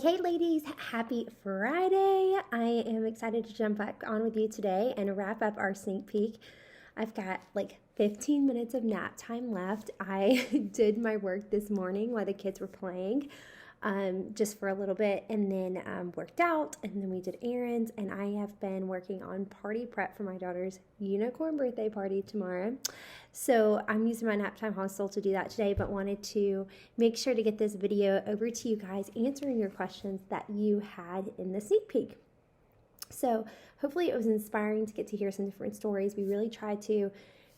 Hey, ladies, happy Friday. I am excited to jump back on with you today and wrap up our sneak peek. I've got like 15 minutes of nap time left. I did my work this morning while the kids were playing. Just for a little bit, and then worked out, and then we did errands, and I have been working on party prep for my daughter's unicorn birthday party tomorrow. So I'm using my nap time hostel to do that today, but wanted to make sure to get this video over to you guys, answering your questions that you had in the sneak peek. So hopefully it was inspiring to get to hear some different stories. We really try to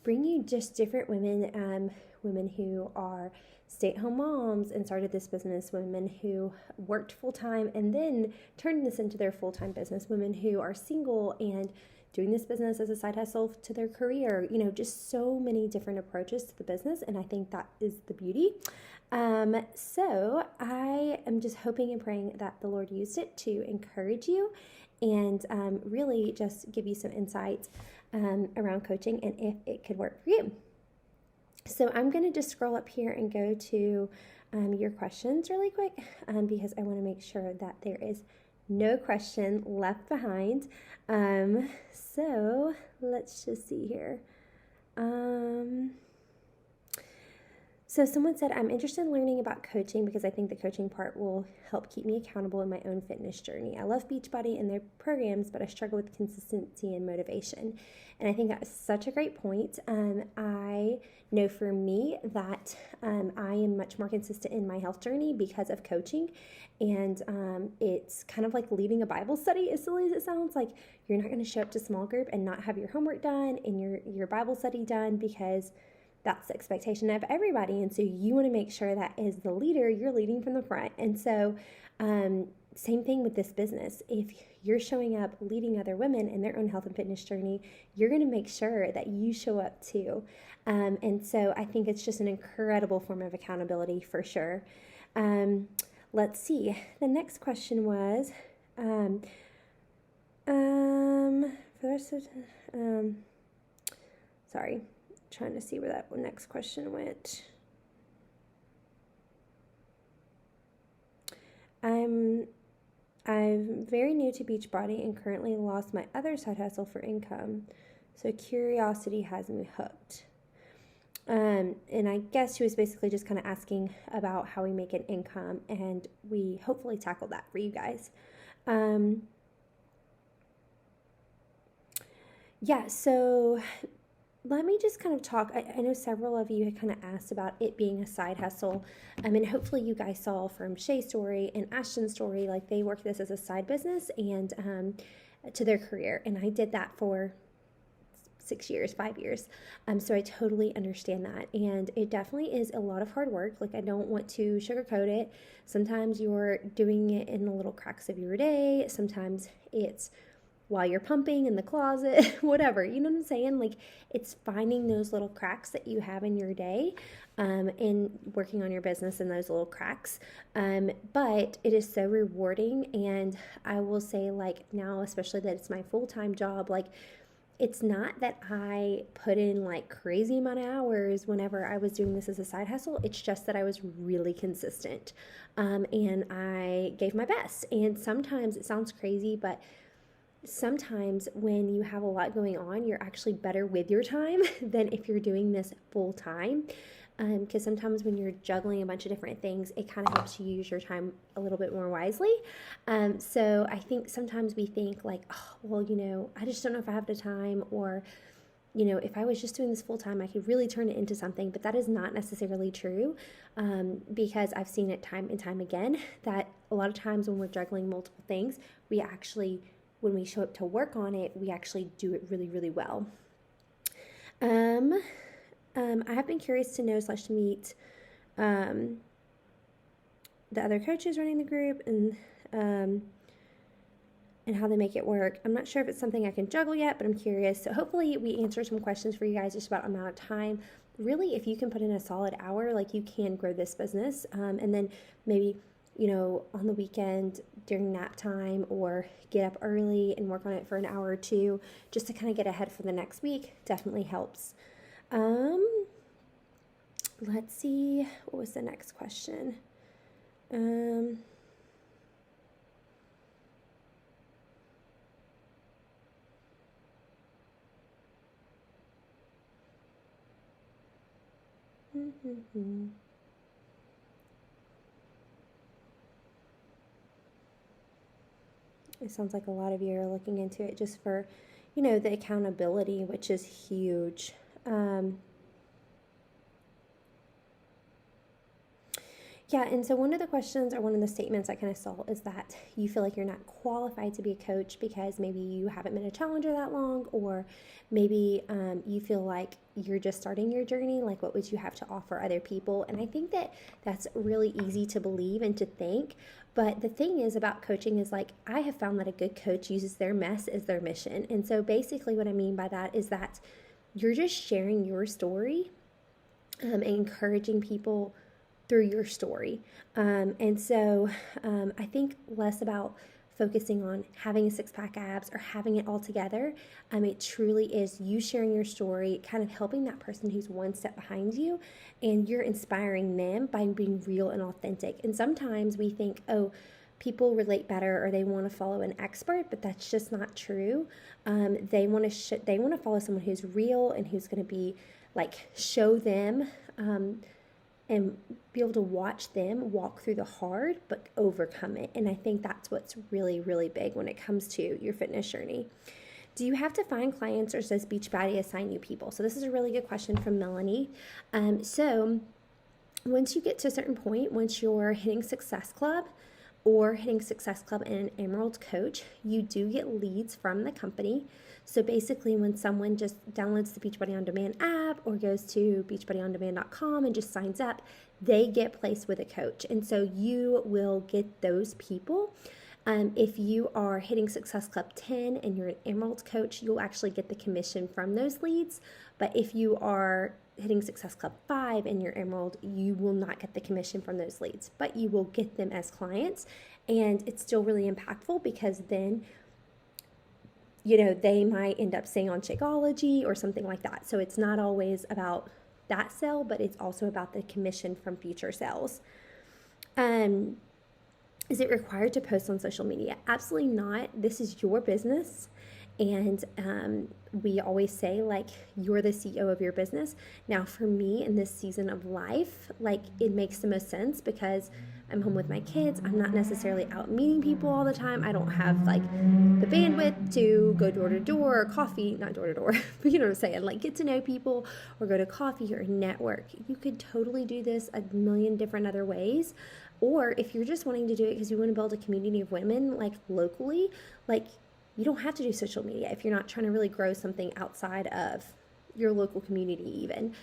bring you just different women, women who are stay-at-home moms and started this business, women who worked full-time and then turned this into their full-time business, women who are single and doing this business as a side hustle to their career, just so many different approaches to the business, and I think that is the beauty. So I am just hoping and praying that the Lord used it to encourage you and really just give you some insights around coaching and if it could work for you. So I'm going to just scroll up here and go to your questions really quick because I want to make sure that there is no question left behind. So let's just see here. So someone said, I'm interested in learning about coaching because I think the coaching part will help keep me accountable in my own fitness journey. I love Beachbody and their programs, but I struggle with consistency and motivation. And I think that is such a great point. I know for me that I am much more consistent in my health journey because of coaching. And it's kind of like leading a Bible study, as silly as it sounds. Like you're not going to show up to small group and not have your homework done and your Bible study done because that's the expectation of everybody. And so you want to make sure that as the leader, you're leading from the front. And so same thing with this business. If you're showing up leading other women in their own health and fitness journey, you're going to make sure that you show up too. And so I think it's just an incredible form of accountability for sure. Let's see. The next question was, for the rest of, sorry. Trying to see where that next question went. I'm very new to Beachbody and currently lost my other side hustle for income. So curiosity has me hooked. And I guess she was basically just kind of asking about how we make an income, and we hopefully tackled that for you guys. So let me just kind of talk. I know several of you had kind of asked about it being a side hustle. And hopefully you guys saw from Shay's story and Ashton's story, like they work this as a side business and to their career. And I did that for 5 years. So I totally understand that. And it definitely is a lot of hard work. Like I don't want to sugarcoat it. Sometimes you're doing it in the little cracks of your day. Sometimes it's while you're pumping in the closet, whatever, you know what I'm saying? Like it's finding those little cracks that you have in your day and working on your business in those little cracks. But it is so rewarding. And I will say like now, especially that it's my full-time job, like it's not that I put in like crazy amount of hours whenever I was doing this as a side hustle. It's just that I was really consistent and I gave my best. And sometimes it sounds crazy, but sometimes when you have a lot going on, you're actually better with your time than if you're doing this full time. Because sometimes when you're juggling a bunch of different things, it kind of helps you use your time a little bit more wisely. So I think sometimes we think like, oh, well, I just don't know if I have the time, or, if I was just doing this full time, I could really turn it into something. But that is not necessarily true because I've seen it time and time again that a lot of times when we're juggling multiple things, when we show up to work on it, we actually do it really, really well. I have been curious to know / to meet the other coaches running the group and how they make it work. I'm not sure if it's something I can juggle yet, but I'm curious. So hopefully we answer some questions for you guys just about amount of time. Really, if you can put in a solid hour, like you can grow this business. And then maybe on the weekend during nap time, or get up early and work on it for an hour or two just to kind of get ahead for the next week definitely helps. Let's see, what was the next question? And Mm-hmm. It sounds like a lot of you are looking into it just for, the accountability, which is huge. Yeah, and so one of the questions or one of the statements I kind of saw is that you feel like you're not qualified to be a coach because maybe you haven't been a challenger that long, or maybe you feel like you're just starting your journey. Like, what would you have to offer other people? And I think that that's really easy to believe and to think. But the thing is about coaching is, like, I have found that a good coach uses their mess as their mission. And so basically what I mean by that is that you're just sharing your story and encouraging people through your story. And so I think less about focusing on having a six-pack abs or having it all together. It truly is you sharing your story, kind of helping that person who's one step behind you, and you're inspiring them by being real and authentic. And sometimes we think, oh, people relate better or they want to follow an expert, but that's just not true. They want to follow someone who's real and who's going to be like show them and be able to watch them walk through the hard but overcome it. And I think that's what's really, really big when it comes to your fitness journey. Do you have to find clients, or does Beachbody assign you people? So this is a really good question from Melanie. So once you get to a certain point, once you're hitting Success Club or hitting Success Club and an Emerald coach, you do get leads from the company. So basically when someone just downloads the Beachbody On Demand app or goes to beachbodyondemand.com and just signs up, they get placed with a coach. And so you will get those people. If you are hitting Success Club 10 and you're an Emerald coach, you'll actually get the commission from those leads. But if you are hitting Success Club 5 and you're Emerald, you will not get the commission from those leads, but you will get them as clients. And it's still really impactful because then, they might end up staying on Shakeology or something like that. So it's not always about that sale, but it's also about the commission from future sales. Is it required to post on social media? Absolutely not. This is your business. And we always say, like, you're the CEO of your business. Now, for me in this season of life, like, it makes the most sense because I'm home with my kids. I'm not necessarily out meeting people all the time. I don't have, like, the bandwidth to go door to door or coffee, not door to door, but you know what I'm saying, like, get to know people or go to coffee or network. You could totally do this a million different other ways. Or if you're just wanting to do it because you want to build a community of women, like, locally, like, you don't have to do social media if you're not trying to really grow something outside of your local community even.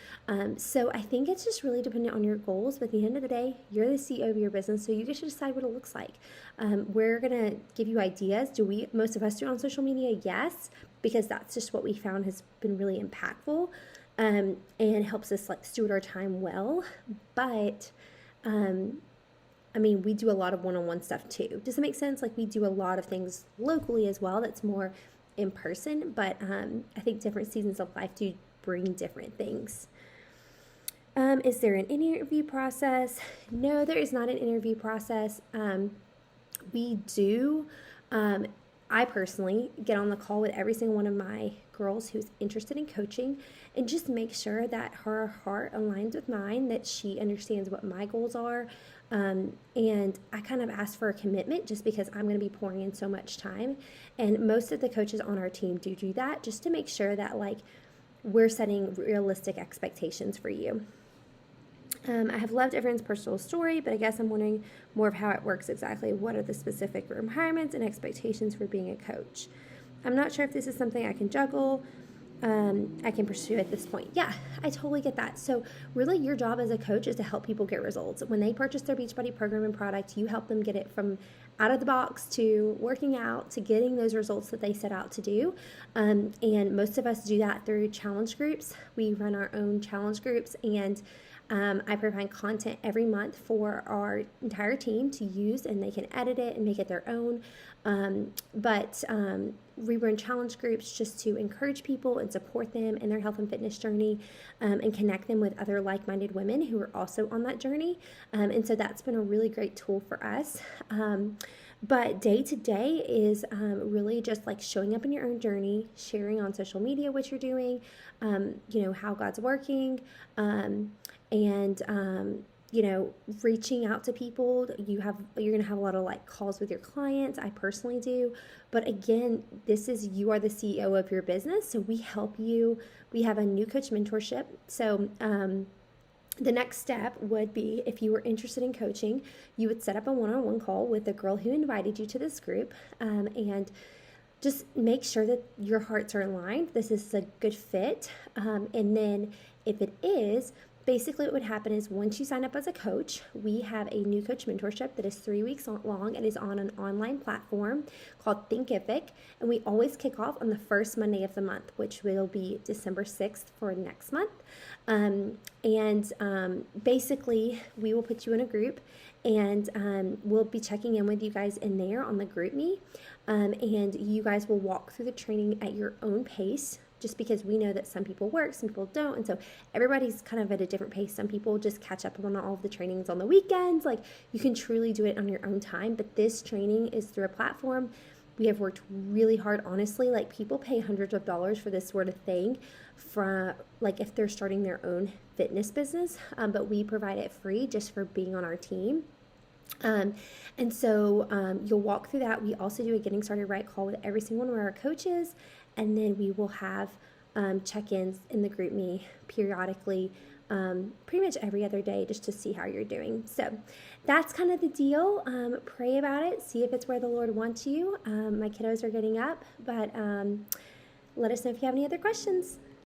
So I think it's just really dependent on your goals. But at the end of the day, you're the CEO of your business, so you get to decide what it looks like. We're going to give you ideas. Most of us do it on social media? Yes, because that's just what we found has been really impactful and helps us, like, steward our time well. But we do a lot of one-on-one stuff too. Does it make sense? Like, we do a lot of things locally as well that's more in person, but I think different seasons of life do bring different things. Is there an interview process? No, there is not an interview process. We do, I personally get on the call with every single one of my girls who's interested in coaching and just make sure that her heart aligns with mine, that she understands what my goals are. And I kind of ask for a commitment just because I'm going to be pouring in so much time. And most of the coaches on our team do that just to make sure that, like, we're setting realistic expectations for you. I have loved everyone's personal story, but I guess I'm wondering more of how it works exactly. What are the specific requirements and expectations for being a coach? I'm not sure if this is something I can juggle. I can pursue at this point. Yeah, I totally get that. So really your job as a coach is to help people get results. When they purchase their Beachbody program and product, you help them get it from out of the box to working out to getting those results that they set out to do. And most of us do that through challenge groups. We run our own challenge groups, and I provide content every month for our entire team to use, and they can edit it and make it their own. But we run challenge groups just to encourage people and support them in their health and fitness journey, and connect them with other like-minded women who are also on that journey. And so that's been a really great tool for us. But day to day is really just like showing up in your own journey, sharing on social media what you're doing, how God's working, and reaching out to people. You're going to have a lot of like calls with your clients. I personally do. But again, you are the CEO of your business. So we help you. We have a new Coach Mentorship. So, the next step would be, if you were interested in coaching, you would set up a one-on-one call with the girl who invited you to this group, and just make sure that your hearts are aligned. This is a good fit. And then if it is, basically what would happen is, once you sign up as a coach, we have a new Coach Mentorship that is 3 weeks long. It is on an online platform called Thinkific, and we always kick off on the first Monday of the month, which will be December 6th for next month. Basically, we will put you in a group, and we'll be checking in with you guys in there on the group me, and you guys will walk through the training at your own pace, just because we know that some people work, some people don't, and so everybody's kind of at a different pace. Some people just catch up on all of the trainings on the weekends. Like, you can truly do it on your own time, but this training is through a platform. We have worked really hard, honestly. Like, people pay hundreds of dollars for this sort of thing, from like if they're starting their own fitness business, but we provide it free just for being on our team. You'll walk through that. We also do a getting started right call with every single one of our coaches, and then we will have check-ins in the group me periodically, pretty much every other day, just to see how you're doing. So that's kind of the deal. Pray about it. See if it's where the Lord wants you. My kiddos are getting up, but let us know if you have any other questions.